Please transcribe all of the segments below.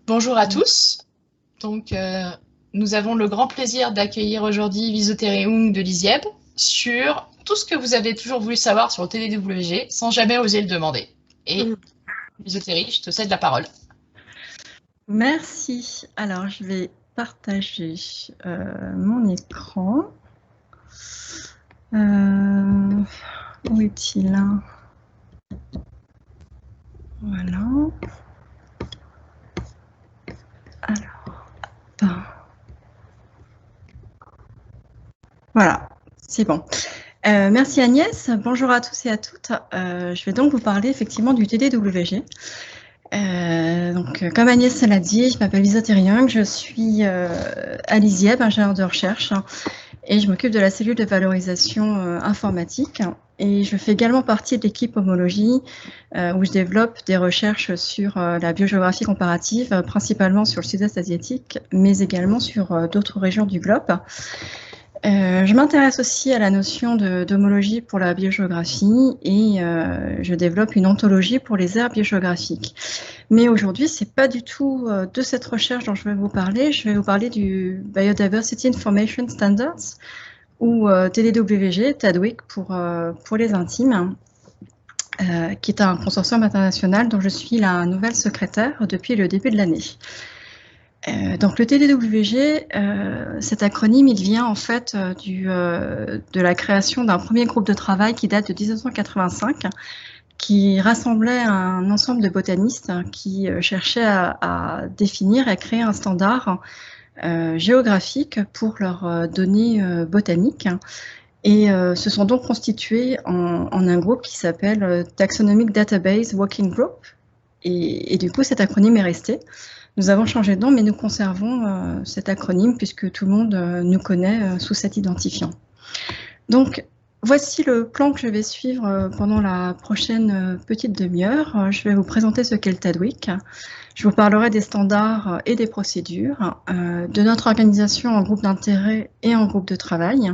Bonjour à tous. Donc, nous avons le grand plaisir d'accueillir aujourd'hui Visotere Young de l'ISIEB sur tout ce que vous avez toujours voulu savoir sur le TDWG sans jamais oser le demander. Et Visotere, je te cède la parole. Merci. Alors, je vais partager mon écran. Où est-il? Voilà. Alors, voilà, c'est bon. Merci Agnès. Bonjour à tous et à toutes. Je vais donc vous parler effectivement du TDWG. Donc, comme Agnès l'a dit, je m'appelle Visotere Young, je suis à l'ISIEB, ingénieure de recherche, et je m'occupe de la cellule de valorisation informatique. Et je fais également partie de l'équipe homologie, où je développe des recherches sur la biogéographie comparative, principalement sur le sud-est asiatique, mais également sur d'autres régions du globe. Je m'intéresse aussi à la notion d'homologie pour la biogéographie et je développe une ontologie pour les aires biogéographiques. Mais aujourd'hui, ce n'est pas du tout de cette recherche dont je vais vous parler. Je vais vous parler du Biodiversity Information Standards, ou TDWG, TADWIC pour les intimes, qui est un consortium international dont je suis la nouvelle secrétaire depuis le début de l'année. Donc le TDWG, cet acronyme, il vient en fait de la création d'un premier groupe de travail qui date de 1985, qui rassemblait un ensemble de botanistes qui cherchaient à définir et à créer un standard géographique pour leurs données botaniques. Et se sont donc constitués en un groupe qui s'appelle Taxonomic Database Working Group. Et du coup, cet acronyme est resté. Nous avons changé de nom, mais nous conservons cet acronyme puisque tout le monde nous connaît sous cet identifiant. Donc, voici le plan que je vais suivre pendant la prochaine petite demi-heure. Je vais vous présenter ce qu'est le TADWIC. Je vous parlerai des standards et des procédures, de notre organisation en groupe d'intérêt et en groupe de travail.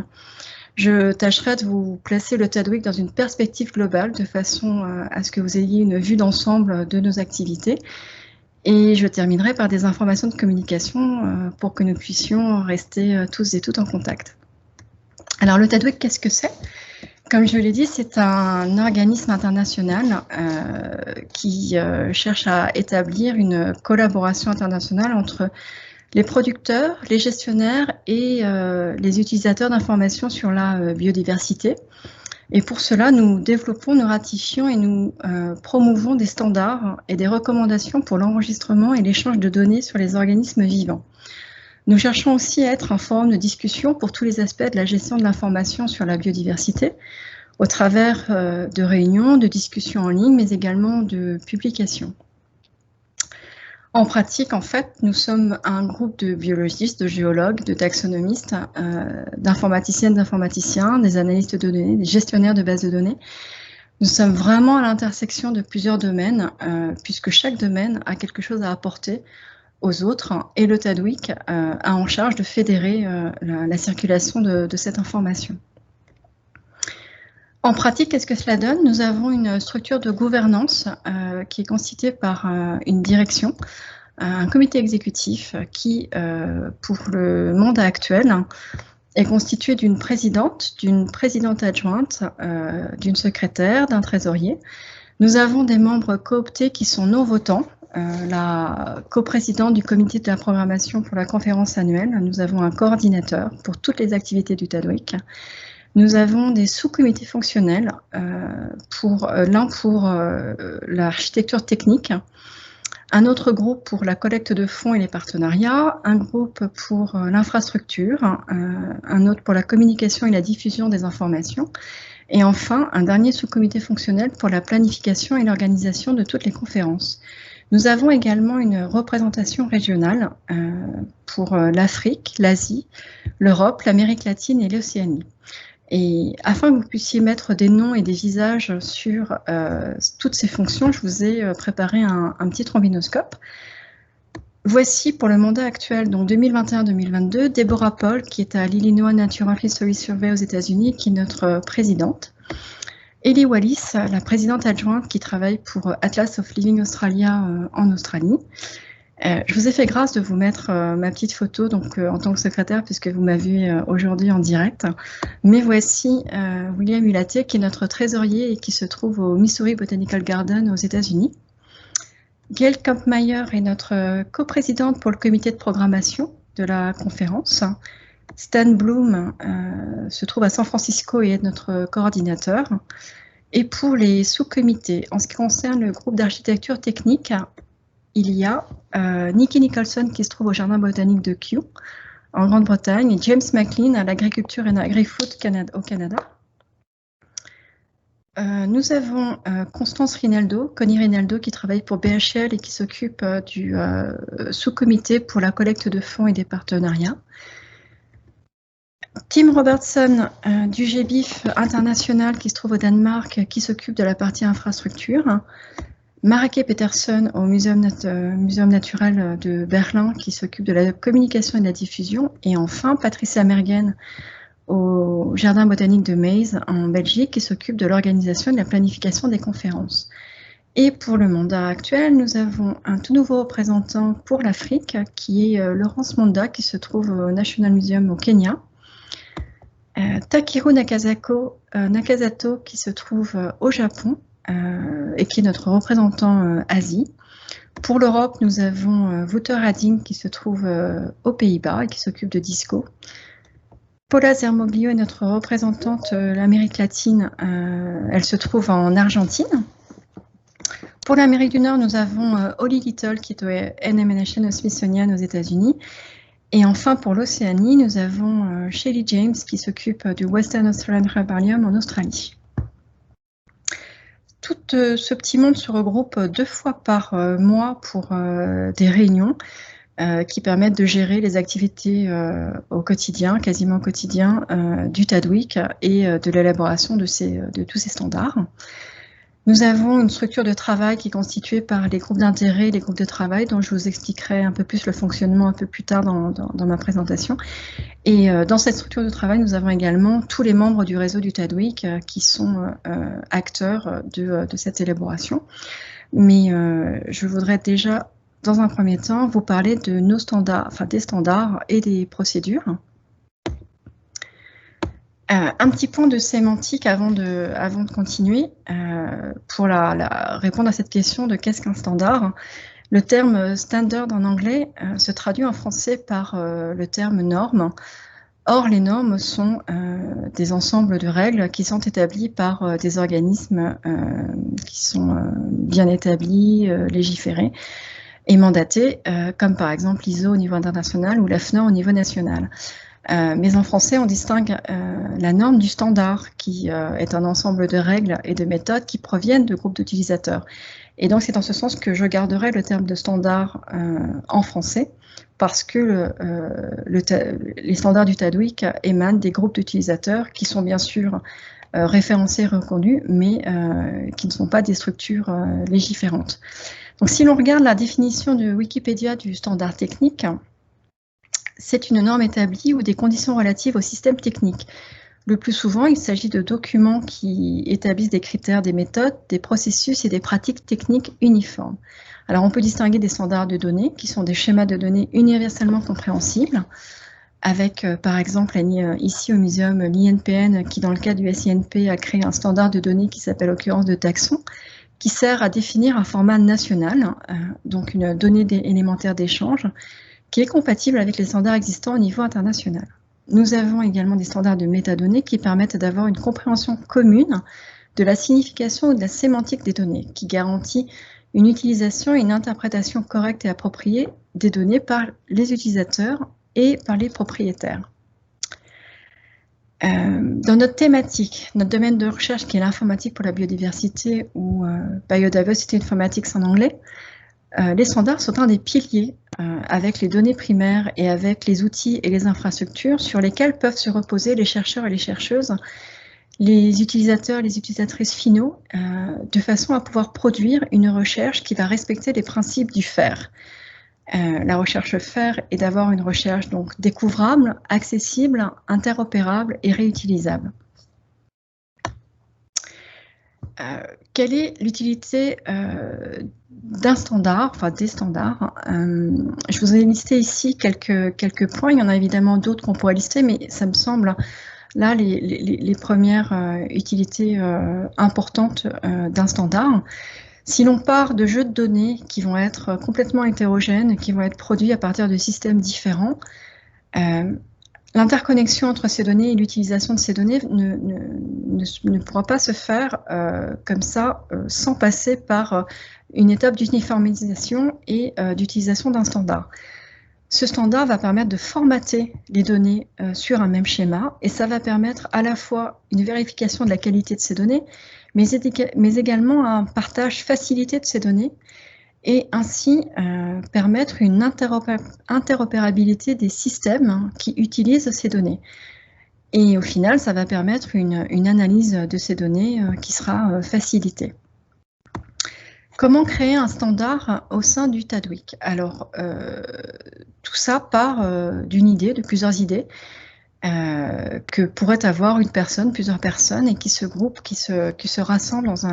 Je tâcherai de vous placer le TADWIC dans une perspective globale de façon à ce que vous ayez une vue d'ensemble de nos activités. Et je terminerai par des informations de communication pour que nous puissions rester tous et toutes en contact. Alors le TADWIC, qu'est-ce que c'est? Comme je l'ai dit, c'est un organisme international qui cherche à établir une collaboration internationale entre les producteurs, les gestionnaires et les utilisateurs d'informations sur la biodiversité. Et pour cela, nous développons, nous ratifions et nous promouvons des standards et des recommandations pour l'enregistrement et l'échange de données sur les organismes vivants. Nous cherchons aussi à être un forum de discussion pour tous les aspects de la gestion de l'information sur la biodiversité, au travers de réunions, de discussions en ligne, mais également de publications. En pratique, en fait, nous sommes un groupe de biologistes, de géologues, de taxonomistes, d'informaticiennes, d'informaticiens, des analystes de données, des gestionnaires de bases de données. Nous sommes vraiment à l'intersection de plusieurs domaines, puisque chaque domaine a quelque chose à apporter aux autres, et le TADWIC a en charge de fédérer la circulation de cette information. En pratique, qu'est-ce que cela donne? Nous avons une structure de gouvernance qui est constituée par une direction, un comité exécutif qui, pour le mandat actuel, est constitué d'une présidente adjointe, d'une secrétaire, d'un trésorier. Nous avons des membres cooptés qui sont non votants. La coprésidente du comité de la programmation pour la conférence annuelle. Nous avons un coordinateur pour toutes les activités du TADWIC. Nous avons des sous-comités fonctionnels, l'un pour l'architecture technique, un autre groupe pour la collecte de fonds et les partenariats, un groupe pour l'infrastructure, un autre pour la communication et la diffusion des informations, et enfin un dernier sous-comité fonctionnel pour la planification et l'organisation de toutes les conférences. Nous avons également une représentation régionale pour l'Afrique, l'Asie, l'Europe, l'Amérique latine et l'Océanie. Et afin que vous puissiez mettre des noms et des visages sur toutes ces fonctions, je vous ai préparé un petit trombinoscope. Voici pour le mandat actuel, donc 2021-2022, Deborah Paul, qui est à l'Illinois Natural History Survey aux États-Unis, qui est notre présidente. Ellie Wallis, la présidente adjointe qui travaille pour Atlas of Living Australia en Australie. Je vous ai fait grâce de vous mettre ma petite photo donc, en tant que secrétaire, puisque vous m'avez aujourd'hui en direct. Mais voici William Ulaté, qui est notre trésorier et qui se trouve au Missouri Botanical Garden aux États-Unis. Gail Kampmeyer est notre coprésidente pour le comité de programmation de la conférence. Stan Bloom se trouve à San Francisco et est notre coordinateur. Et pour les sous-comités, en ce qui concerne le groupe d'architecture technique, il y a Nikki Nicholson qui se trouve au Jardin botanique de Kew, en Grande-Bretagne, et James McLean à l'Agriculture et Agri-Food au Canada. Nous avons Constance Rinaldo, Connie Rinaldo, qui travaille pour BHL et qui s'occupe du sous-comité pour la collecte de fonds et des partenariats. Tim Robertson du GBIF international qui se trouve au Danemark, qui s'occupe de la partie infrastructure. Mareke Peterson au Muséum naturel de Berlin qui s'occupe de la communication et de la diffusion. Et enfin, Patricia Mergen au Jardin botanique de Meize en Belgique qui s'occupe de l'organisation et de la planification des conférences. Et pour le mandat actuel, nous avons un tout nouveau représentant pour l'Afrique qui est Laurence Monda qui se trouve au National Museum au Kenya. Takeru Nakazato qui se trouve au Japon et qui est notre représentant Asie. Pour l'Europe, nous avons Wouter Hadding qui se trouve aux Pays-Bas et qui s'occupe de Disco. Paula Zermoglio est notre représentante l'Amérique latine, elle se trouve en Argentine. Pour l'Amérique du Nord, nous avons Holly Little qui est au NMNHN au Smithsonian aux États-Unis. Et enfin, pour l'Océanie, nous avons Shelley James qui s'occupe du Western Australian Herbarium en Australie. Tout ce petit monde se regroupe 2 fois par mois pour des réunions qui permettent de gérer les activités au quotidien, quasiment au quotidien, du TADWIC et de l'élaboration de tous ces standards. Nous avons une structure de travail qui est constituée par les groupes d'intérêt et les groupes de travail, dont je vous expliquerai un peu plus le fonctionnement un peu plus tard dans ma présentation. Et dans cette structure de travail, nous avons également tous les membres du réseau du TADWIC qui sont acteurs de cette élaboration. Mais je voudrais déjà, dans un premier temps, vous parler de nos standards, enfin des standards et des procédures. Un petit point de sémantique avant de continuer, pour répondre à cette question de qu'est-ce qu'un standard. Le terme standard en anglais se traduit en français par le terme norme. Or, les normes sont des ensembles de règles qui sont établies par des organismes qui sont bien établis, légiférés et mandatés, comme par exemple l'ISO au niveau international ou l'AFNOR au niveau national. Mais en français, on distingue la norme du standard, qui est un ensemble de règles et de méthodes qui proviennent de groupes d'utilisateurs. Et donc, c'est dans ce sens que je garderai le terme de standard en français, parce que les standards du TADWIC émanent des groupes d'utilisateurs qui sont bien sûr référencés et reconnus, mais qui ne sont pas des structures légiférantes. Donc, si l'on regarde la définition de Wikipédia du standard technique, c'est une norme établie ou des conditions relatives au système technique. Le plus souvent, il s'agit de documents qui établissent des critères, des méthodes, des processus et des pratiques techniques uniformes. Alors, on peut distinguer des standards de données, qui sont des schémas de données universellement compréhensibles, avec, par exemple, ici au muséum, l'INPN, qui, dans le cadre du SINP, a créé un standard de données qui s'appelle occurrence de taxon, qui sert à définir un format national, donc une donnée élémentaire d'échange, qui est compatible avec les standards existants au niveau international. Nous avons également des standards de métadonnées qui permettent d'avoir une compréhension commune de la signification ou de la sémantique des données, qui garantit une utilisation et une interprétation correcte et appropriée des données par les utilisateurs et par les propriétaires. Dans notre thématique, notre domaine de recherche qui est l'informatique pour la biodiversité ou Biodiversity Informatics en anglais, les standards sont un des piliers avec les données primaires et avec les outils et les infrastructures sur lesquels peuvent se reposer les chercheurs et les chercheuses, les utilisateurs et les utilisatrices finaux, de façon à pouvoir produire une recherche qui va respecter les principes du FAIR. La recherche FAIR est d'avoir une recherche donc découvrable, accessible, interopérable et réutilisable. quelle est l'utilité d'un standard, enfin des standards? Je vous ai listé ici quelques points. Il y en a évidemment d'autres qu'on pourrait lister, mais ça me semble là les premières utilités importantes d'un standard. Si l'on part de jeux de données qui vont être complètement hétérogènes, qui vont être produits à partir de systèmes différents, l'interconnexion entre ces données et l'utilisation de ces données ne pourra pas se faire comme ça sans passer par une étape d'uniformisation et d'utilisation d'un standard. Ce standard va permettre de formater les données sur un même schéma et ça va permettre à la fois une vérification de la qualité de ces données, mais également un partage facilité de ces données et ainsi permettre une interopérabilité des systèmes qui utilisent ces données. Et au final, ça va permettre une analyse de ces données qui sera facilitée. Comment créer un standard au sein du TADWIC? Alors, tout ça part d'une idée, de plusieurs idées que pourrait avoir une personne, plusieurs personnes, et qui se groupent, qui se rassemblent dans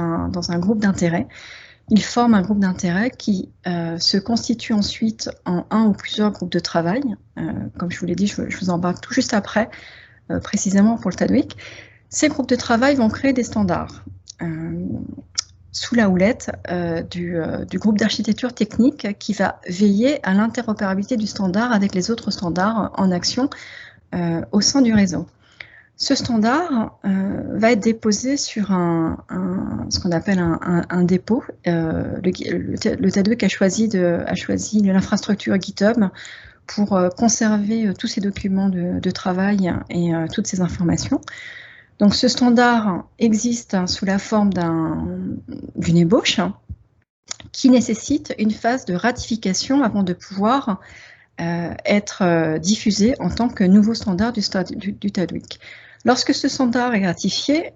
un groupe d'intérêt. Ils forment un groupe d'intérêt qui se constitue ensuite en un ou plusieurs groupes de travail. Comme je vous l'ai dit, je vous en parle tout juste après, précisément pour le TADWIC. Ces groupes de travail vont créer des standards sous la houlette du groupe d'architecture technique qui va veiller à l'interopérabilité du standard avec les autres standards en action au sein du réseau. Ce standard va être déposé sur ce qu'on appelle un dépôt. Le TADWIC a choisi l'infrastructure GitHub pour conserver tous ces documents de travail et toutes ces informations. Donc ce standard existe sous la forme d'une ébauche qui nécessite une phase de ratification avant de pouvoir être diffusé en tant que nouveau standard du TADWIC. Lorsque ce standard est ratifié,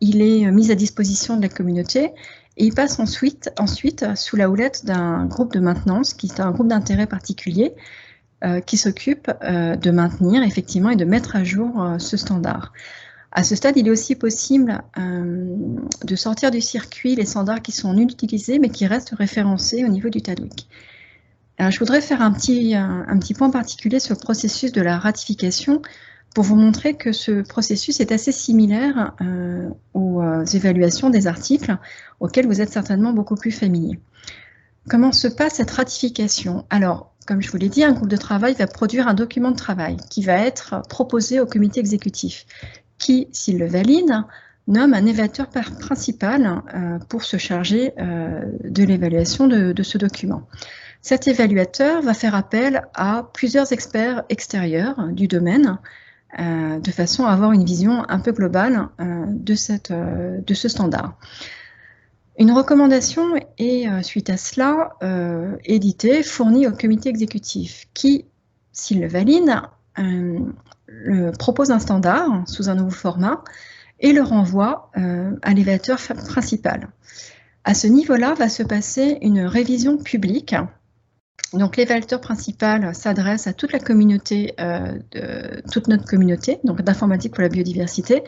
il est mis à disposition de la communauté et il passe ensuite sous la houlette d'un groupe de maintenance, qui est un groupe d'intérêt particulier, qui s'occupe de maintenir effectivement et de mettre à jour ce standard. À ce stade, il est aussi possible de sortir du circuit les standards qui sont utilisés mais qui restent référencés au niveau du TADWIC. Alors, je voudrais faire un petit point particulier sur le processus de la ratification pour vous montrer que ce processus est assez similaire aux évaluations des articles auxquels vous êtes certainement beaucoup plus familiers. Comment se passe cette ratification? Alors, comme je vous l'ai dit, un groupe de travail va produire un document de travail qui va être proposé au comité exécutif, qui, s'il le valide, nomme un évaluateur principal pour se charger de l'évaluation de ce document. Cet évaluateur va faire appel à plusieurs experts extérieurs du domaine de façon à avoir une vision un peu globale de ce standard. Une recommandation est, suite à cela, éditée, fournie au comité exécutif qui, s'il le valide, propose un standard sous un nouveau format et le renvoie à l'évaluateur principal. À ce niveau-là va se passer une révision publique. Donc l'évaluateur principal s'adresse à toute la communauté, toute notre communauté, donc d'informatique pour la biodiversité,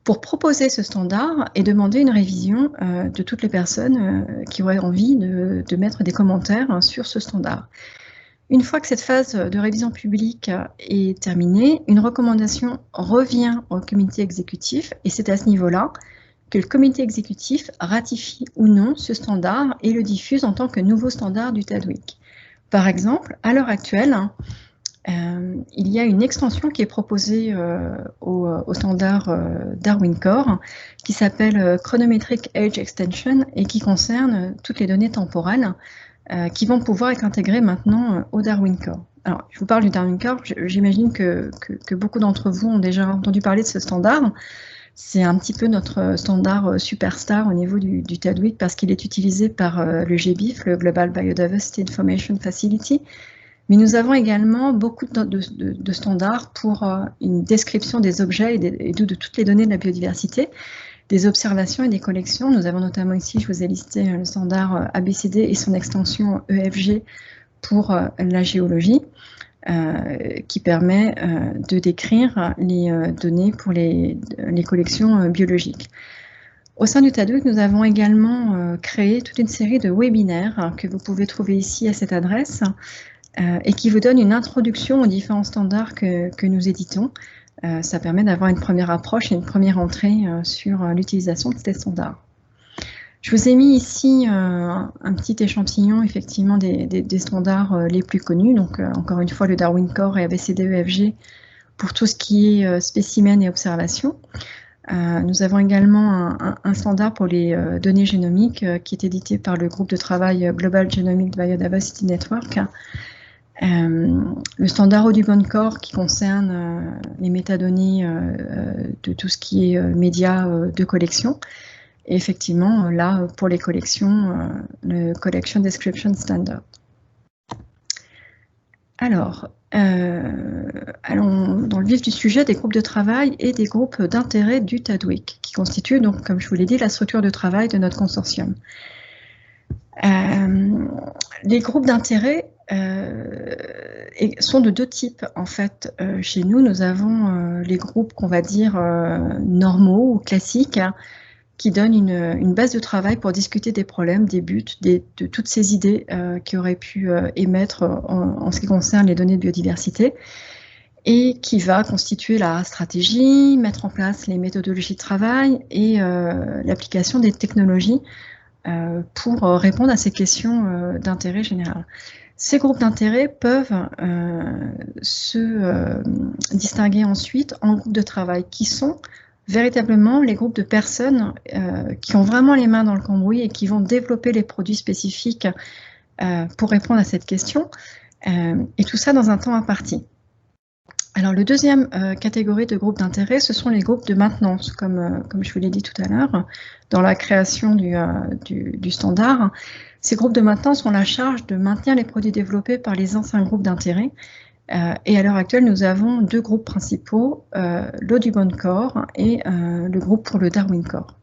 pour proposer ce standard et demander une révision de toutes les personnes qui auraient envie de mettre des commentaires sur ce standard. Une fois que cette phase de révision publique est terminée, une recommandation revient au comité exécutif et c'est à ce niveau-là que le comité exécutif ratifie ou non ce standard et le diffuse en tant que nouveau standard du TADWIC. Par exemple, à l'heure actuelle, il y a une extension qui est proposée au standard Darwin Core qui s'appelle Chronometric Age Extension et qui concerne toutes les données temporelles qui vont pouvoir être intégrées maintenant au Darwin Core. Alors, je vous parle du Darwin Core, j'imagine que beaucoup d'entre vous ont déjà entendu parler de ce standard. C'est un petit peu notre standard superstar au niveau du TADWIC parce qu'il est utilisé par le GBIF, le Global Biodiversity Information Facility. Mais nous avons également beaucoup de standards pour une description des objets et de toutes les données de la biodiversité, des observations et des collections. Nous avons notamment ici, je vous ai listé le standard ABCD et son extension EFG pour la géologie, qui permet de décrire les données pour les collections biologiques. Au sein du TADWIC, nous avons également créé toute une série de webinaires que vous pouvez trouver ici à cette adresse et qui vous donnent une introduction aux différents standards que nous éditons. Ça permet d'avoir une première approche et une première entrée sur l'utilisation de ces standards. Je vous ai mis ici un petit échantillon effectivement des standards les plus connus. Donc encore une fois le Darwin Core et ABCDEFG pour tout ce qui est spécimens et observations. Nous avons également un standard pour les données génomiques qui est édité par le groupe de travail Global Genomic Biodiversity Network. Le standard Audubon Core qui concerne les métadonnées de tout ce qui est médias de collection. Et effectivement, là, pour les collections, le Collection Description Standard. Alors, allons dans le vif du sujet des groupes de travail et des groupes d'intérêt du TADWIC, qui constituent, donc, comme je vous l'ai dit, la structure de travail de notre consortium. Les groupes d'intérêt sont de deux types, en fait. Chez nous, nous avons les groupes qu'on va dire normaux ou classiques, qui donnent une base de travail pour discuter des problèmes, des buts, de toutes ces idées qui auraient pu émettre en ce qui concerne les données de biodiversité, et qui va constituer la stratégie, mettre en place les méthodologies de travail et l'application des technologies pour répondre à ces questions d'intérêt général. Ces groupes d'intérêt peuvent se distinguer ensuite en groupes de travail qui sont véritablement les groupes de personnes qui ont vraiment les mains dans le cambouis et qui vont développer les produits spécifiques pour répondre à cette question, et tout ça dans un temps imparti. Alors, le deuxième catégorie de groupes d'intérêt, ce sont les groupes de maintenance, comme je vous l'ai dit tout à l'heure, dans la création du standard. Ces groupes de maintenance ont la charge de maintenir les produits développés par les anciens groupes d'intérêt. Et à l'heure actuelle, nous avons deux groupes principaux, l'Audubon Core et le groupe pour le Darwin Core.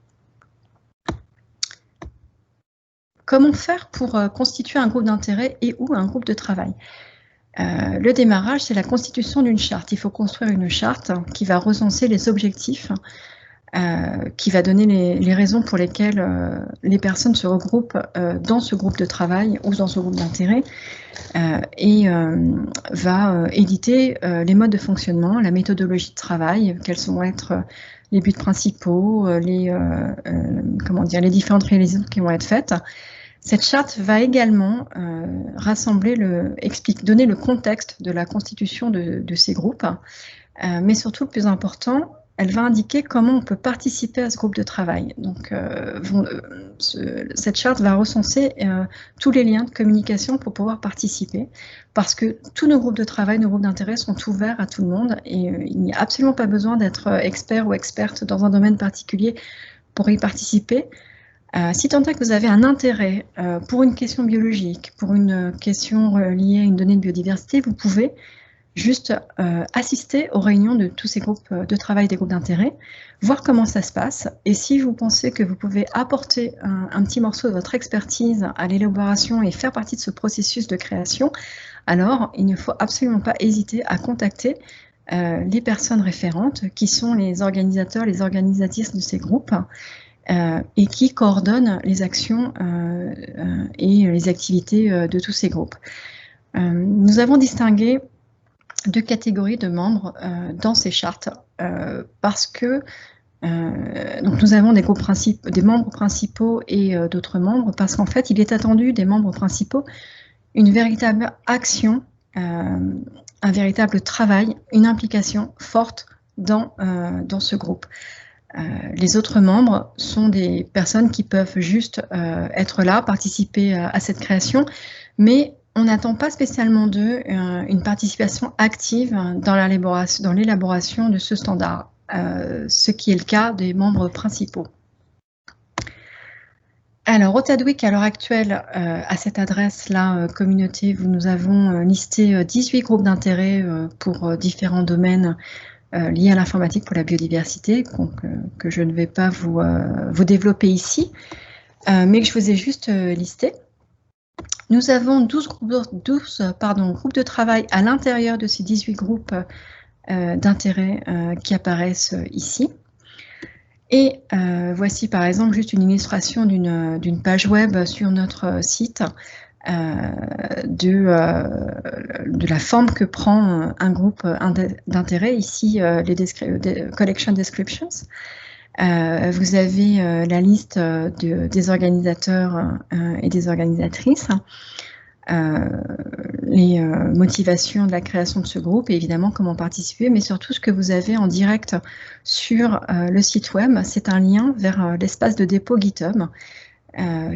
Comment faire pour constituer un groupe d'intérêt et ou un groupe de travail? Le démarrage, c'est la constitution d'une charte. Il faut construire une charte qui va recenser les objectifs, qui va donner les raisons pour lesquelles les personnes se regroupent dans ce groupe de travail ou dans ce groupe d'intérêt, et va éditer les modes de fonctionnement, la méthodologie de travail, quels vont être les buts principaux, les différentes réalisations qui vont être faites. Cette charte va également rassembler, donner le contexte de la constitution de ces groupes, mais surtout le plus important, elle va indiquer comment on peut participer à ce groupe de travail. Donc, cette charte va recenser tous les liens de communication pour pouvoir participer, parce que tous nos groupes de travail, nos groupes d'intérêt sont ouverts à tout le monde, et il n'y a absolument pas besoin d'être expert ou experte dans un domaine particulier pour y participer. Si tant est que vous avez un intérêt pour une question biologique, pour une question liée à une donnée de biodiversité, vous pouvez juste assister aux réunions de tous ces groupes de travail, des groupes d'intérêt, voir comment ça se passe, et si vous pensez que vous pouvez apporter un petit morceau de votre expertise à l'élaboration et faire partie de ce processus de création, alors il ne faut absolument pas hésiter à contacter les personnes référentes qui sont les organisateurs, les organisatrices de ces groupes, et qui coordonnent les actions et les activités de tous ces groupes. Nous avons distingué deux catégories de membres dans ces chartes, parce que donc nous avons des membres principaux et d'autres membres, parce qu'en fait il est attendu des membres principaux une véritable action, un véritable travail, une implication forte dans ce groupe. Les autres membres sont des personnes qui peuvent juste être là, participer à cette création, mais on n'attend pas spécialement d'eux une participation active dans l'élaboration de ce standard, ce qui est le cas des membres principaux. Alors, au TADWIC, à l'heure actuelle, à cette adresse-là, communauté, nous avons listé 18 groupes d'intérêt pour différents domaines liés à l'informatique pour la biodiversité, que je ne vais pas vous développer ici, mais que je vous ai juste listé. Nous avons 12 groupes de travail à l'intérieur de ces 18 groupes d'intérêt qui apparaissent ici. Et voici par exemple juste une illustration d'une page web sur notre site de la forme que prend un groupe d'intérêt, ici les collection descriptions. Vous avez la liste des organisateurs et des organisatrices, les motivations de la création de ce groupe et évidemment comment participer, mais surtout ce que vous avez en direct sur le site web, c'est un lien vers l'espace de dépôt GitHub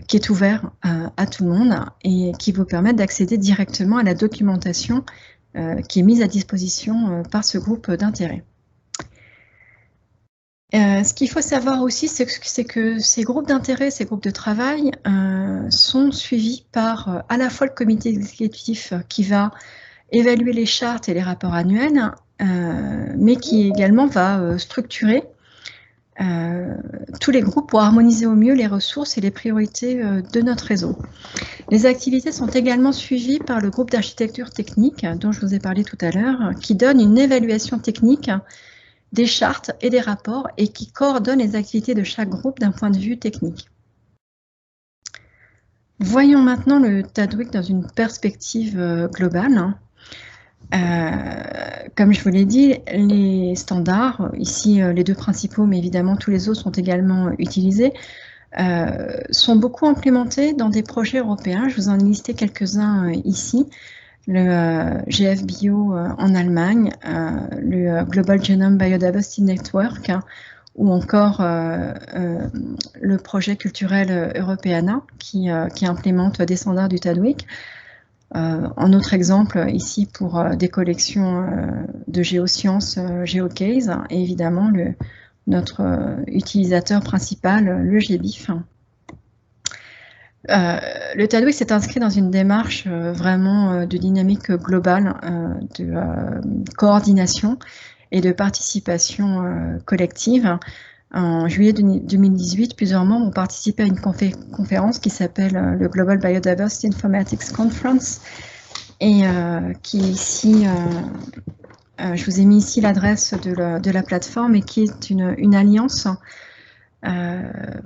qui est ouvert à tout le monde et qui vous permet d'accéder directement à la documentation qui est mise à disposition par ce groupe d'intérêt. Ce qu'il faut savoir aussi, c'est que ces groupes d'intérêt, ces groupes de travail sont suivis par à la fois le comité exécutif qui va évaluer les chartes et les rapports annuels, mais qui également va structurer tous les groupes pour harmoniser au mieux les ressources et les priorités de notre réseau. Les activités sont également suivies par le groupe d'architecture technique dont je vous ai parlé tout à l'heure, qui donne une évaluation technique des chartes et des rapports et qui coordonne les activités de chaque groupe d'un point de vue technique. Voyons maintenant le TADWIC dans une perspective globale. Comme je vous l'ai dit, les standards, ici les deux principaux, mais évidemment tous les autres sont également utilisés, sont beaucoup implémentés dans des projets européens. Je vous en ai listé quelques-uns ici. Le GFBio en Allemagne, le Global Genome Biodiversity Network, ou encore le projet culturel Europeana qui implémente des standards du TADWIC. En autre exemple, ici pour des collections de géosciences, GeoCase, et évidemment notre utilisateur principal, le GBIF. Le TADWIC s'est inscrit dans une démarche vraiment de dynamique globale, de coordination et de participation collective. En juillet 2018, plusieurs membres ont participé à une conférence qui s'appelle le Global Biodiversity Informatics Conference et qui est ici, je vous ai mis ici l'adresse de la plateforme et qui est une alliance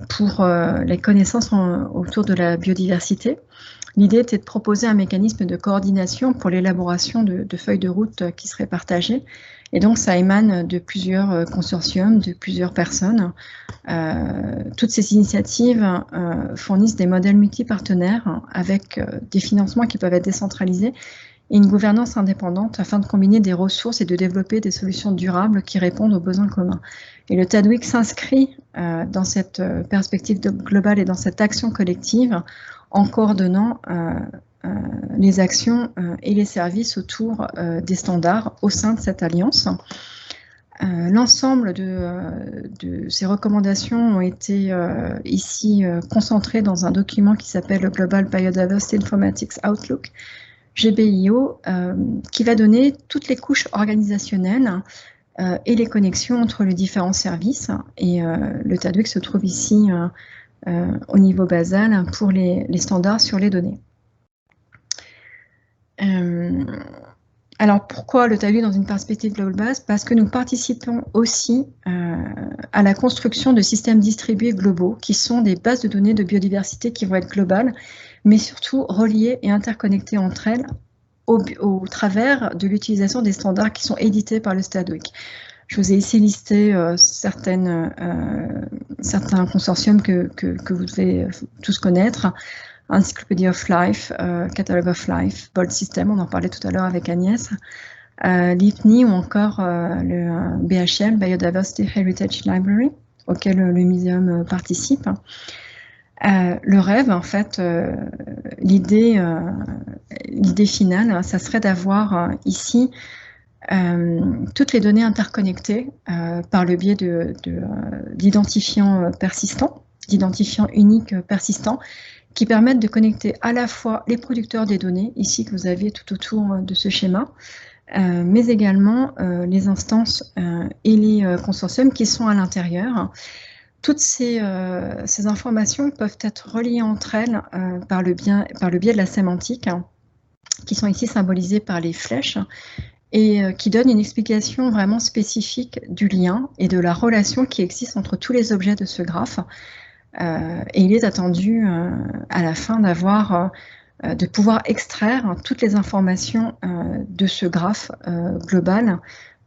pour les connaissances autour de la biodiversité. L'idée était de proposer un mécanisme de coordination pour l'élaboration de feuilles de route qui seraient partagées. Et donc, ça émane de plusieurs consortiums, de plusieurs personnes. Toutes ces initiatives fournissent des modèles multipartenaires avec des financements qui peuvent être décentralisés et une gouvernance indépendante afin de combiner des ressources et de développer des solutions durables qui répondent aux besoins communs. Et le TADWIC s'inscrit dans cette perspective globale et dans cette action collective en coordonnant les actions et les services autour des standards au sein de cette alliance. L'ensemble de ces recommandations ont été ici concentrées dans un document qui s'appelle le Global Biodiversity Informatics Outlook, GBIO, qui va donner toutes les couches organisationnelles et les connexions entre les différents services. Et le TADWIC se trouve ici au niveau basal pour les standards sur les données. Alors pourquoi le TADWIC dans une perspective globale? Parce que nous participons aussi à la construction de systèmes distribués globaux qui sont des bases de données de biodiversité qui vont être globales, mais surtout reliées et interconnectées entre elles au travers de l'utilisation des standards qui sont édités par le TADWIC. Je vous ai ici listé certains consortiums que vous devez tous connaître. Encyclopedia of Life, Catalogue of Life, Bold System, on en parlait tout à l'heure avec Agnès, l'IPNI ou encore le BHL, Biodiversity Heritage Library, auquel le muséum participe. Le rêve, en fait, l'idée finale, ça serait d'avoir ici toutes les données interconnectées par le biais d'identifiants persistants, d'identifiants uniques persistants, qui permettent de connecter à la fois les producteurs des données, ici que vous avez tout autour de ce schéma, mais également les instances et les consortiums qui sont à l'intérieur. Toutes ces informations peuvent être reliées entre elles par le biais de la sémantique, qui sont ici symbolisées par les flèches. et qui donne une explication vraiment spécifique du lien et de la relation qui existe entre tous les objets de ce graphe. Et il est attendu à la fin de pouvoir extraire toutes les informations de ce graphe global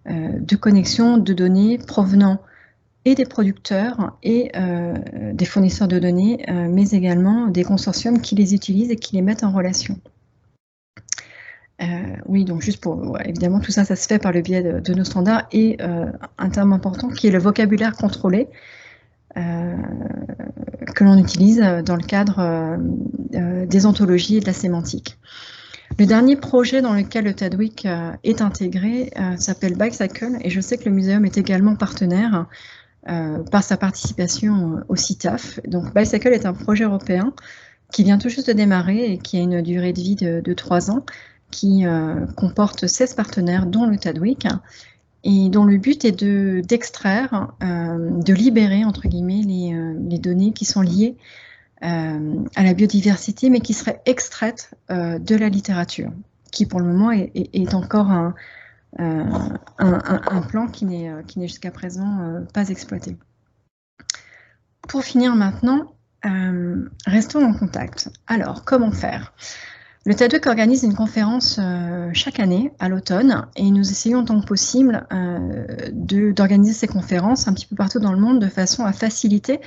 de connexion de données provenant et des producteurs et des fournisseurs de données, mais également des consortiums qui les utilisent et qui les mettent en relation. Oui, donc juste pour... évidemment, tout ça, ça se fait par le biais de nos standards et un terme important qui est le vocabulaire contrôlé que l'on utilise dans le cadre des ontologies et de la sémantique. Le dernier projet dans lequel le TADWIC est intégré s'appelle Bicycle, et je sais que le muséum est également partenaire par sa participation au CITAF. Donc Bicycle est un projet européen qui vient tout juste de démarrer et qui a une durée de vie de 3 ans, qui comporte 16 partenaires, dont le TADWIC, et dont le but est d'extraire, de libérer, entre guillemets, les données qui sont liées à la biodiversité, mais qui seraient extraites de la littérature, qui pour le moment est encore un plan qui n'est jusqu'à présent pas exploité. Pour finir maintenant, restons en contact. Alors, comment faire ? Le TADWIC organise une conférence chaque année à l'automne et nous essayons autant que possible d'organiser ces conférences un petit peu partout dans le monde de façon à faciliter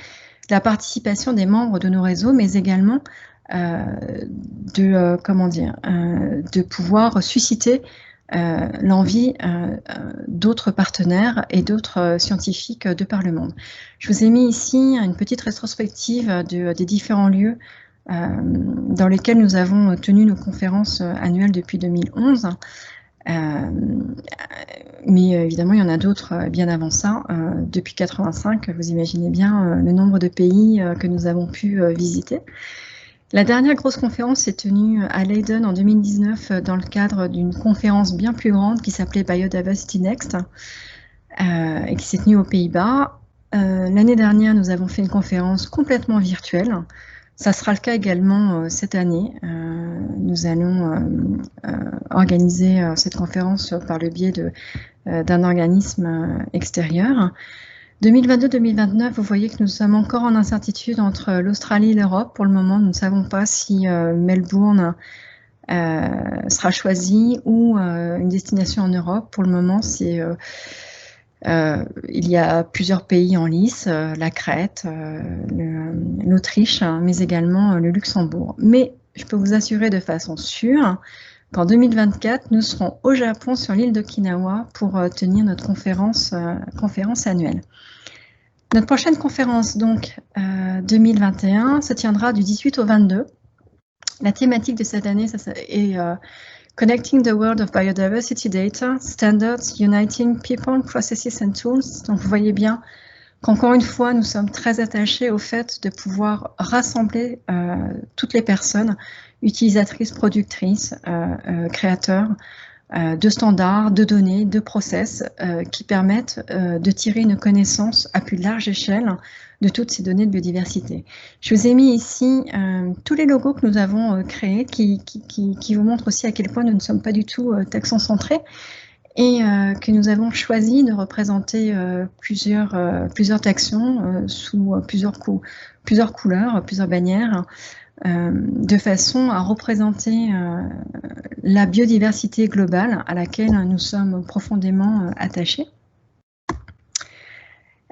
la participation des membres de nos réseaux, mais également de pouvoir susciter l'envie d'autres partenaires et d'autres scientifiques de par le monde. Je vous ai mis ici une petite rétrospective des différents lieux dans lesquels nous avons tenu nos conférences annuelles depuis 2011. Mais évidemment, il y en a d'autres bien avant ça. Depuis 1985, vous imaginez bien le nombre de pays que nous avons pu visiter. La dernière grosse conférence s'est tenue à Leiden en 2019 dans le cadre d'une conférence bien plus grande qui s'appelait Biodiversity Next et qui s'est tenue aux Pays-Bas. L'année dernière, nous avons fait une conférence complètement virtuelle. Ça sera le cas également cette année. Nous allons organiser cette conférence par le biais d'un organisme extérieur. 2022-2029, vous voyez que nous sommes encore en incertitude entre l'Australie et l'Europe. Pour le moment, nous ne savons pas si Melbourne sera choisie ou une destination en Europe. Pour le moment, il y a plusieurs pays en lice, la Crète, l'Autriche, mais également le Luxembourg. Mais je peux vous assurer de façon sûre qu'en 2024, nous serons au Japon sur l'île d'Okinawa pour tenir notre conférence annuelle. Notre prochaine conférence, donc 2021, se tiendra du 18 au 22. La thématique de cette année est Connecting the World of Biodiversity Data, Standards, Uniting People, Processes and Tools. Donc vous voyez bien qu'encore une fois, nous sommes très attachés au fait de pouvoir rassembler toutes les personnes utilisatrices, productrices, créateurs de standards, de données, de process qui permettent de tirer une connaissance à plus large échelle de toutes ces données de biodiversité. Je vous ai mis ici tous les logos que nous avons créés qui vous montrent aussi à quel point nous ne sommes pas du tout taxon-centrés et que nous avons choisi de représenter plusieurs taxons sous plusieurs couleurs, plusieurs bannières, de façon à représenter la biodiversité globale à laquelle nous sommes profondément attachés.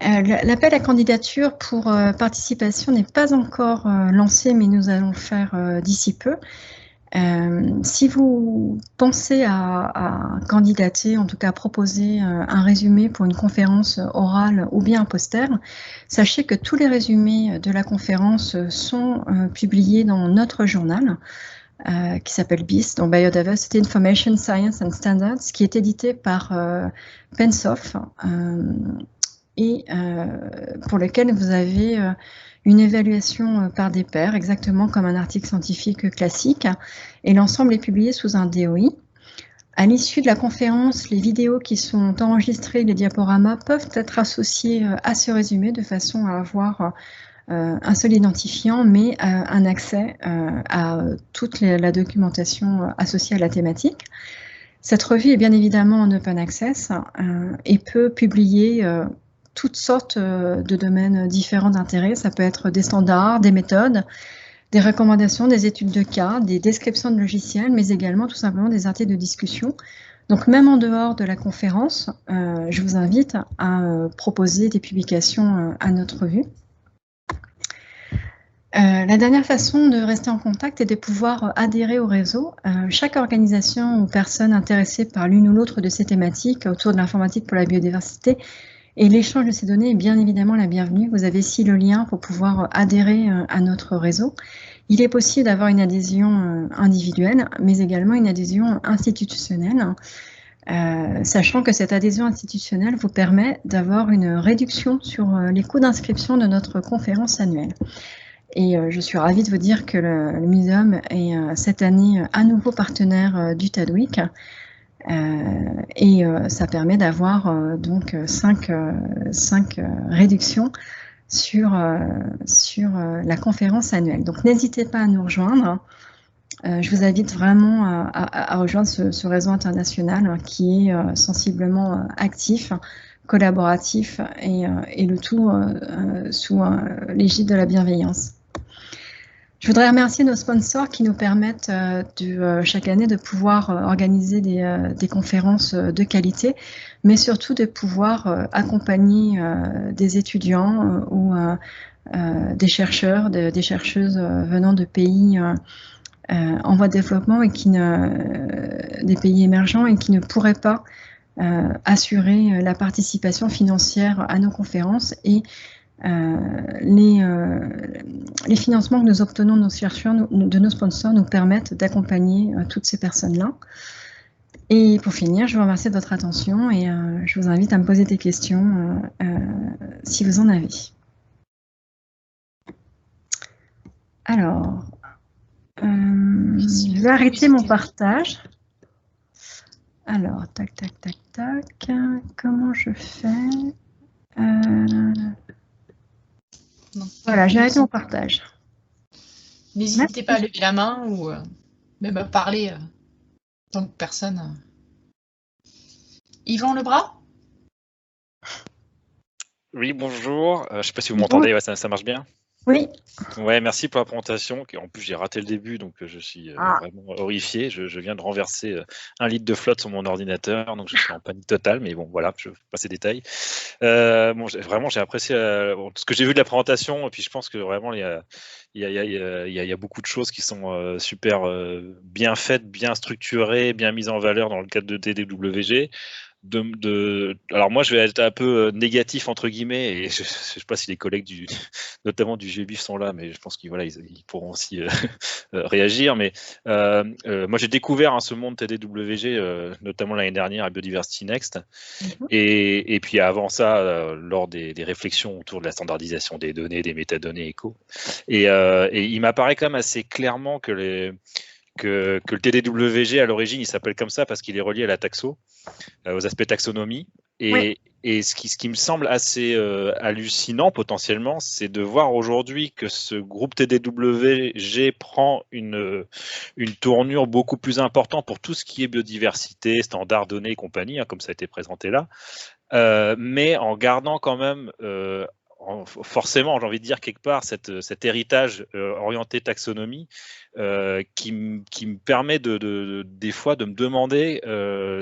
L'appel à candidature pour participation n'est pas encore lancé, mais nous allons le faire d'ici peu. Si vous pensez à candidater, en tout cas à proposer un résumé pour une conférence orale ou bien un poster, sachez que tous les résumés de la conférence sont publiés dans notre journal qui s'appelle BIS, donc Biodiversity Information Science and Standards, qui est édité par Pensoft et pour lequel vous avez une évaluation par des pairs, exactement comme un article scientifique classique, et l'ensemble est publié sous un DOI. À l'issue de la conférence, les vidéos qui sont enregistrées, les diaporamas, peuvent être associés à ce résumé de façon à avoir un seul identifiant, mais un accès à toute la documentation associée à la thématique. Cette revue est bien évidemment en open access et peut publier toutes sortes de domaines différents d'intérêt. Ça peut être des standards, des méthodes, des recommandations, des études de cas, des descriptions de logiciels, mais également tout simplement des articles de discussion. Donc même en dehors de la conférence, je vous invite à proposer des publications à notre revue. La dernière façon de rester en contact est de pouvoir adhérer au réseau. Chaque organisation ou personne intéressée par l'une ou l'autre de ces thématiques autour de l'informatique pour la biodiversité et l'échange de ces données est bien évidemment la bienvenue. Vous avez ici le lien pour pouvoir adhérer à notre réseau. Il est possible d'avoir une adhésion individuelle, mais également une adhésion institutionnelle, sachant que cette adhésion institutionnelle vous permet d'avoir une réduction sur les coûts d'inscription de notre conférence annuelle. Et je suis ravie de vous dire que le muséum est cette année à nouveau partenaire du TADWIC. Et ça permet d'avoir donc 5 réductions sur la conférence annuelle. Donc n'hésitez pas à nous rejoindre. Je vous invite vraiment à rejoindre ce réseau international qui est sensiblement actif, collaboratif et le tout sous l'égide de la bienveillance. Je voudrais remercier nos sponsors qui nous permettent chaque année de pouvoir organiser des conférences de qualité, mais surtout de pouvoir accompagner des étudiants ou des chercheurs, des chercheuses venant de pays en voie de développement et des pays émergents et qui ne pourraient pas assurer la participation financière à nos conférences et les financements que nous obtenons de nos chercheurs, de nos sponsors, nous permettent d'accompagner toutes ces personnes-là. Et pour finir, je vous remercie de votre attention et je vous invite à me poser des questions si vous en avez. Alors, je vais arrêter mon partage. Alors, tac, tac, tac, tac. Comment je fais Voilà, j'ai arrêté mon partage. N'hésitez pas à lever la main ou même à parler tant que personne. Yvan Lebras ? Oui, bonjour. Je ne sais pas si vous m'entendez, ouais, ça marche bien? Oui. Ouais, merci pour la présentation. En plus, j'ai raté le début, donc je suis vraiment horrifié. Je viens de renverser 1 litre de flotte sur mon ordinateur, donc je suis en panique totale, mais bon, voilà, je passe les détails. Bon, vraiment, j'ai apprécié ce que j'ai vu de la présentation, et puis je pense que vraiment, il y a beaucoup de choses qui sont super bien faites, bien structurées, bien mises en valeur dans le cadre de TDWG. Alors moi, je vais être un peu négatif entre guillemets, et je ne sais pas si les collègues notamment du GBIF sont là, mais je pense qu'ils ils pourront aussi réagir. Mais moi, j'ai découvert ce monde TDWG, notamment l'année dernière à Biodiversity Next, et puis avant ça, lors des réflexions autour de la standardisation des données, des métadonnées éco. Et il m'apparaît quand même assez clairement que le TDWG, à l'origine, il s'appelle comme ça parce qu'il est relié à la taxo, aux aspects taxonomie. Et ce qui me semble assez hallucinant potentiellement, c'est de voir aujourd'hui que ce groupe TDWG prend une tournure beaucoup plus importante pour tout ce qui est biodiversité, standards, données et compagnie, comme ça a été présenté là, mais en gardant quand même forcément, j'ai envie de dire quelque part, cet héritage orienté taxonomie qui me permet des fois de me demander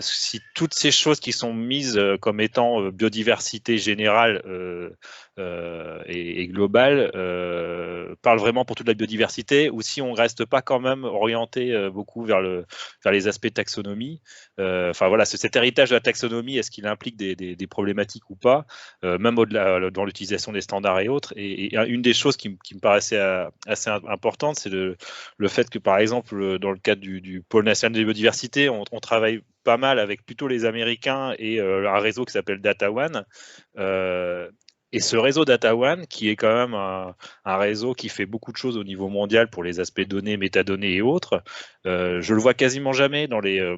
si toutes ces choses qui sont mises comme étant biodiversité générale et globale parlent vraiment pour toute la biodiversité, ou si on ne reste pas quand même orienté beaucoup vers les aspects taxonomie. Enfin voilà, cet héritage de la taxonomie, est-ce qu'il implique des problématiques ou pas, même au-delà dans l'utilisation des standards et autres. Et une des choses qui me paraissait assez importante, c'est le fait que, par exemple, dans le cadre du pôle national de biodiversité, on travaille pas mal avec plutôt les Américains et un réseau qui s'appelle DataOne. Et ce réseau DataOne, qui est quand même un réseau qui fait beaucoup de choses au niveau mondial pour les aspects données, métadonnées et autres, je le vois quasiment jamais dans les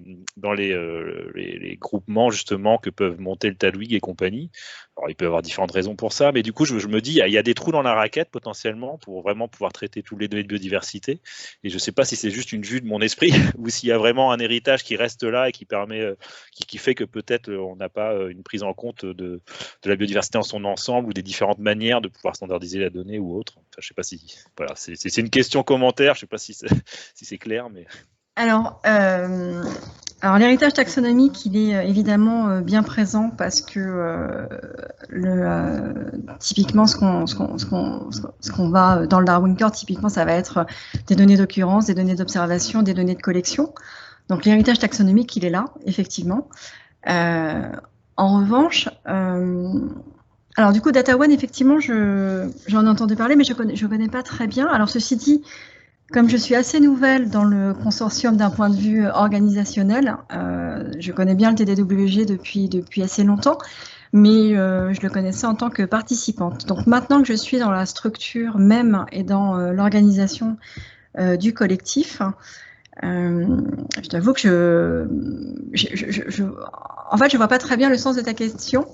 groupements justement que peuvent monter le TADWIG et compagnie. Alors, il peut y avoir différentes raisons pour ça, mais du coup, je me dis, il y a des trous dans la raquette potentiellement pour vraiment pouvoir traiter tous les données de biodiversité. Et je ne sais pas si c'est juste une vue de mon esprit ou s'il y a vraiment un héritage qui reste là et qui permet, qui fait que peut-être on n'a pas une prise en compte de la biodiversité en son ensemble ou des différentes manières de pouvoir standardiser la donnée ou autre. Enfin, je ne sais pas si, voilà, c'est une question commentaire. Je ne sais pas si c'est clair, mais. Alors l'héritage taxonomique, il est évidemment bien présent parce que typiquement ce qu'on va dans le Darwin Core, typiquement ça va être des données d'occurrence, des données d'observation, des données de collection. Donc l'héritage taxonomique, il est là, effectivement. En revanche, alors du coup DataOne, effectivement, j'en ai entendu parler, mais je connais pas très bien. Alors ceci dit, comme je suis assez nouvelle dans le consortium d'un point de vue organisationnel, je connais bien le TDWG depuis assez longtemps, mais je le connaissais en tant que participante. Donc maintenant que je suis dans la structure même et dans l'organisation du collectif, je t'avoue que en fait, je vois pas très bien le sens de ta question.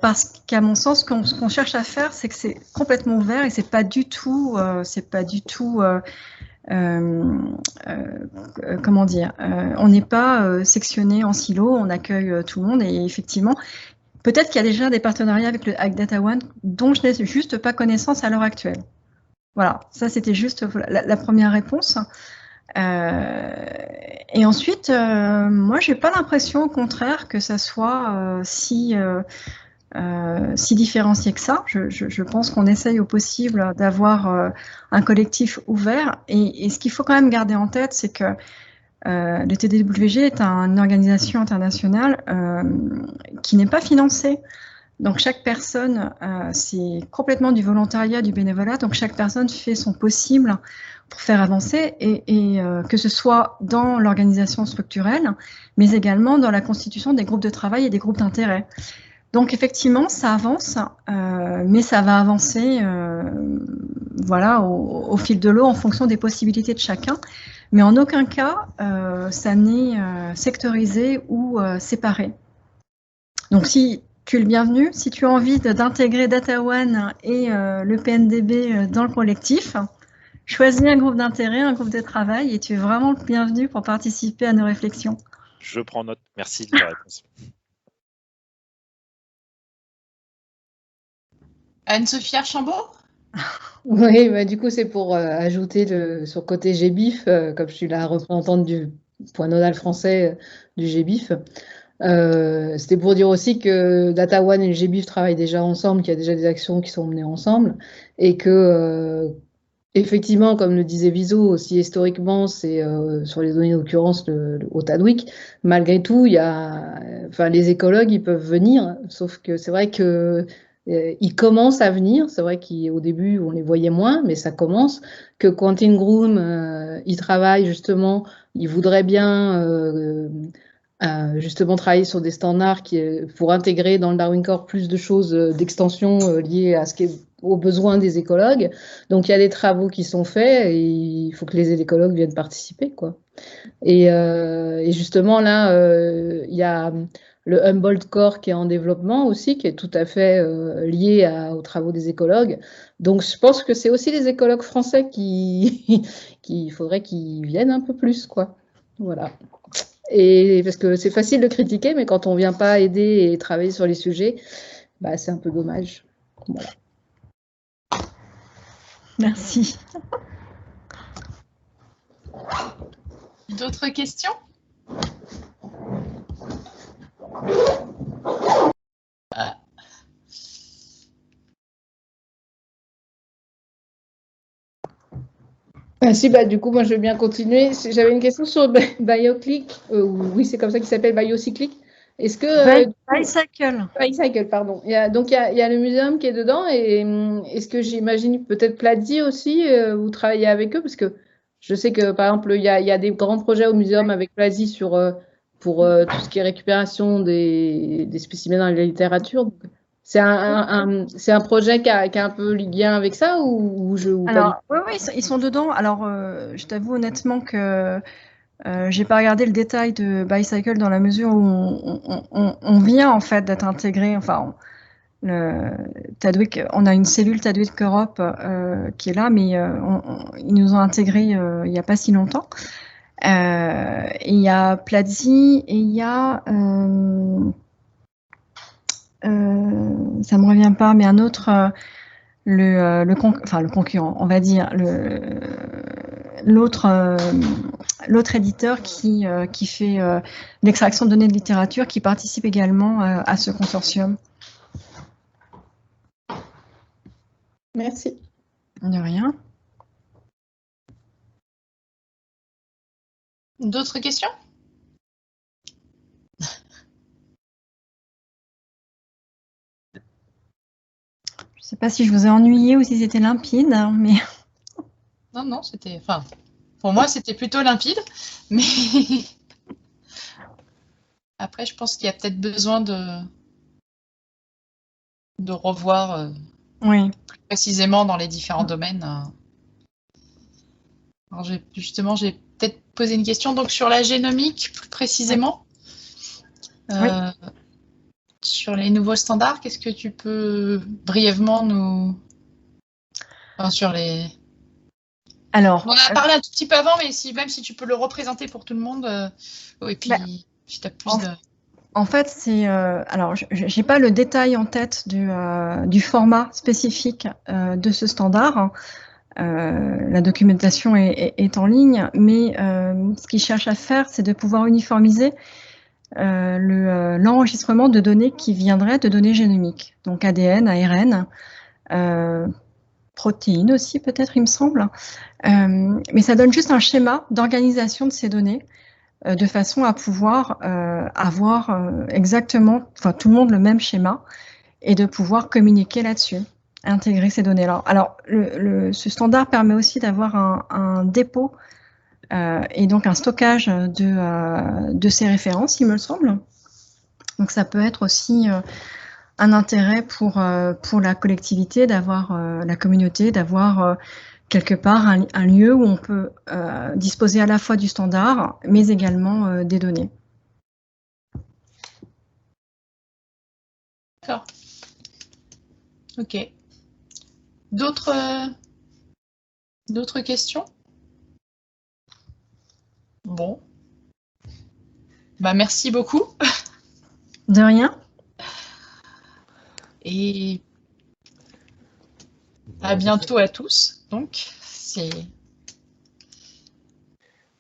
Parce qu'à mon sens, ce qu'on cherche à faire, c'est que c'est complètement ouvert et c'est pas du tout, comment dire, on n'est pas sectionné en silo, on accueille tout le monde et effectivement, peut-être qu'il y a déjà des partenariats avec DataOne dont je n'ai juste pas connaissance à l'heure actuelle. Voilà, ça c'était juste la première réponse. Et ensuite, moi, j'ai pas l'impression, au contraire, que ça soit si différencié que ça. Je pense qu'on essaye au possible d'avoir un collectif ouvert. Et ce qu'il faut quand même garder en tête, c'est que le TDWG est une organisation internationale qui n'est pas financée. Donc chaque personne, c'est complètement du volontariat, du bénévolat. Donc chaque personne fait son possible pour faire avancer, et que ce soit dans l'organisation structurelle, mais également dans la constitution des groupes de travail et des groupes d'intérêt. Donc effectivement, ça avance, mais ça va avancer voilà, au fil de l'eau en fonction des possibilités de chacun. Mais en aucun cas, ça n'est sectorisé ou séparé. Donc si tu es le bienvenu, si tu as envie d'intégrer DataOne et le PNDB dans le collectif, choisis un groupe d'intérêt, un groupe de travail, et tu es vraiment le bienvenu pour participer à nos réflexions. Je prends note. Merci de la réponse. Anne-Sophie Archambault? Oui, bah, du coup, c'est pour ajouter sur le côté GBIF, comme je suis la représentante du point nodal français du GBIF. C'était pour dire aussi que DataOne et le GBIF travaillent déjà ensemble, qu'il y a déjà des actions qui sont menées ensemble, et que, effectivement, comme le disait Viso, aussi historiquement, c'est sur les données d'occurrence au Tadwick, malgré tout, il y a, enfin, les écologues, ils peuvent venir, sauf que c'est vrai que ils commencent à venir. C'est vrai qu'au début, on les voyait moins, mais ça commence. Que Quentin Groom, il travaille justement, il voudrait bien justement travailler sur des standards pour intégrer dans le Darwin Core plus de choses d'extension liées à aux besoins des écologues. Donc il y a des travaux qui sont faits et il faut que les écologues viennent participer, quoi. Et justement là, il y a le Humboldt Core qui est en développement aussi, qui est tout à fait lié aux travaux des écologues. Donc je pense que c'est aussi les écologues français qui faudrait qu'ils viennent un peu plus, quoi. Voilà. Et parce que c'est facile de critiquer, mais quand on vient pas aider et travailler sur les sujets, bah, c'est un peu dommage. Voilà. Merci. D'autres questions? Ah, si, bah, du coup, moi, je vais bien continuer. J'avais une question sur BioClick. Oui, c'est comme ça qu'il s'appelle, BioCyclic. Est-ce que... Bicycle. Bicycle, pardon. Donc, il y a le muséum qui est dedans. Et est-ce que j'imagine peut-être Platy aussi, vous travaillez avec eux? Parce que je sais que, par exemple, il y a des grands projets au muséum avec Platy pour tout ce qui est récupération des spécimens dans la littérature. Donc, c'est un projet qui a un peu lien avec ça ou Alors, oui, ils sont dedans. Alors, je t'avoue honnêtement que j'ai pas regardé le détail de Bicycle dans la mesure où on vient en fait d'être intégré. Enfin, Tadwig, on a une cellule Tadwig Europe qui est là, mais ils nous ont intégrés il n'y a pas si longtemps. Et il y a Platzi et il y a, ça me revient pas, mais un autre, le concurrent, on va dire, l'autre éditeur qui fait l'extraction de données de littérature, qui participe également à ce consortium. Merci. De rien. D'autres questions? Je ne sais pas si je vous ai ennuyé ou si c'était limpide, mais... Non, c'était... Enfin, pour moi, c'était plutôt limpide, mais... Après, je pense qu'il y a peut-être besoin de revoir Oui. plus précisément dans les différents domaines. Alors, justement, j'ai peut-être posé une question donc sur la génomique, plus précisément. Oui. Sur les nouveaux standards, qu'est-ce que tu peux brièvement nous... Enfin, sur les... Alors, on en a parlé un tout petit peu avant, mais même si tu peux le représenter pour tout le monde, et puis si tu as plus de... En fait, c'est... alors, je n'ai pas le détail en tête du format spécifique de ce standard. La documentation est en ligne, mais ce qu'ils cherchent à faire, c'est de pouvoir uniformiser l'enregistrement de données qui viendraient de données génomiques, donc ADN, ARN, protéines aussi peut-être, il me semble. Mais ça donne juste un schéma d'organisation de ces données de façon à pouvoir avoir exactement, enfin tout le monde le même schéma et de pouvoir communiquer là-dessus, intégrer ces données-là. Alors, ce standard permet aussi d'avoir un dépôt et donc un stockage de ces références, il me semble. Donc, ça peut être aussi un intérêt pour la collectivité, d'avoir la communauté, d'avoir quelque part un lieu où on peut disposer à la fois du standard, mais également des données. D'accord. Ok. D'autres questions? Bon. Bah, merci beaucoup. De rien. Et à bientôt à tous. Donc, c'est...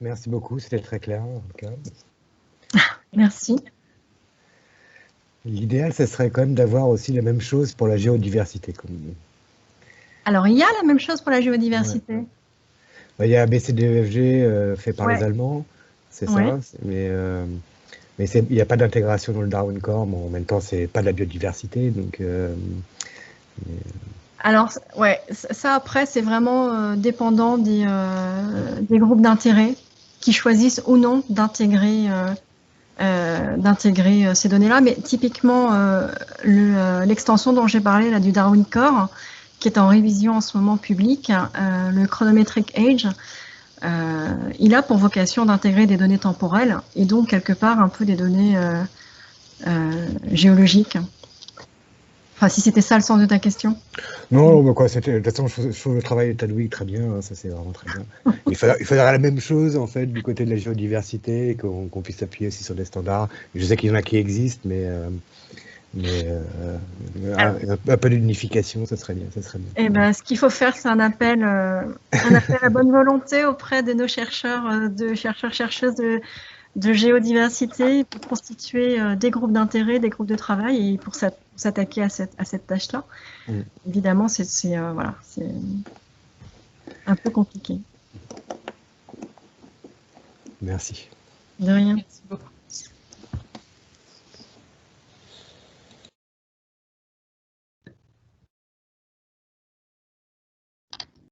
Merci beaucoup, c'était très clair en tout cas. Merci. L'idéal, ce serait quand même d'avoir aussi la même chose pour la géodiversité. Alors, il y a la même chose pour la géodiversité. Ouais. Bah, il y a ABCDEFG fait par les Allemands, c'est ça, mais il n'y a pas d'intégration dans le Darwin Core, mais en même temps, c'est pas de la biodiversité, donc... Alors, ouais, ça après, c'est vraiment dépendant des groupes d'intérêt qui choisissent ou non d'intégrer ces données-là. Mais typiquement, l'extension dont j'ai parlé là, du Darwin Core, qui est en révision en ce moment publique, le Chronometric Age, il a pour vocation d'intégrer des données temporelles et donc quelque part un peu des données géologiques. Enfin, si c'était ça le sens de ta question. Non, mais quoi, de toute façon, je trouve le travail de Tadwig très bien, hein, ça c'est vraiment très bien. Il faudra la même chose, en fait, du côté de la géodiversité, qu'on puisse s'appuyer aussi sur des standards. Je sais qu'il y en a qui existent, mais un peu d'unification, ça serait bien. Eh ben, ce qu'il faut faire, c'est un appel à bonne volonté auprès de nos chercheurs, chercheuses de géodiversité pour constituer des groupes d'intérêt, des groupes de travail et pour s'attaquer à cette tâche-là. Évidemment, c'est voilà, c'est un peu compliqué. Merci. De rien. Merci beaucoup.